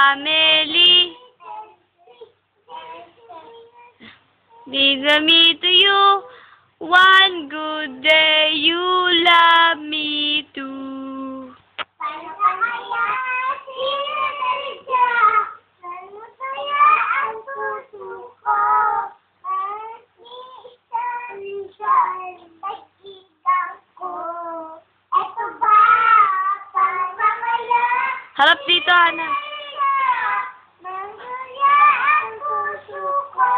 family. Leave me to you. One good day you love me too. Paano ka kaya sinalidya? Paano kaya ang puso ko? Minsan, nagkikang ko. Eto ba, paano kaya? Harap dito, Ana. Maguya ang puso ko.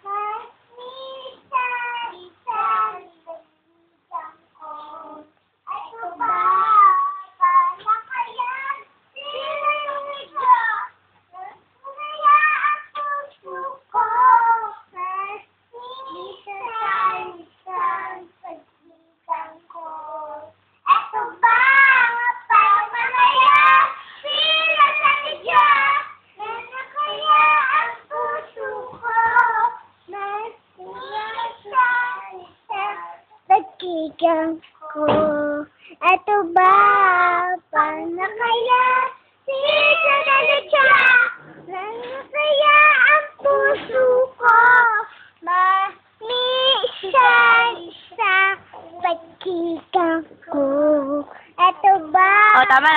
Minsan, nagkikang ko. Eto ba, paano kaya sinalidya? Maguya ang puso ko. Minsan, nagkikang ko. Eto ba, paano kaya sinalidya? Paano kaya ang puso ko? Nagkikang ko. Eto ba, paano kaya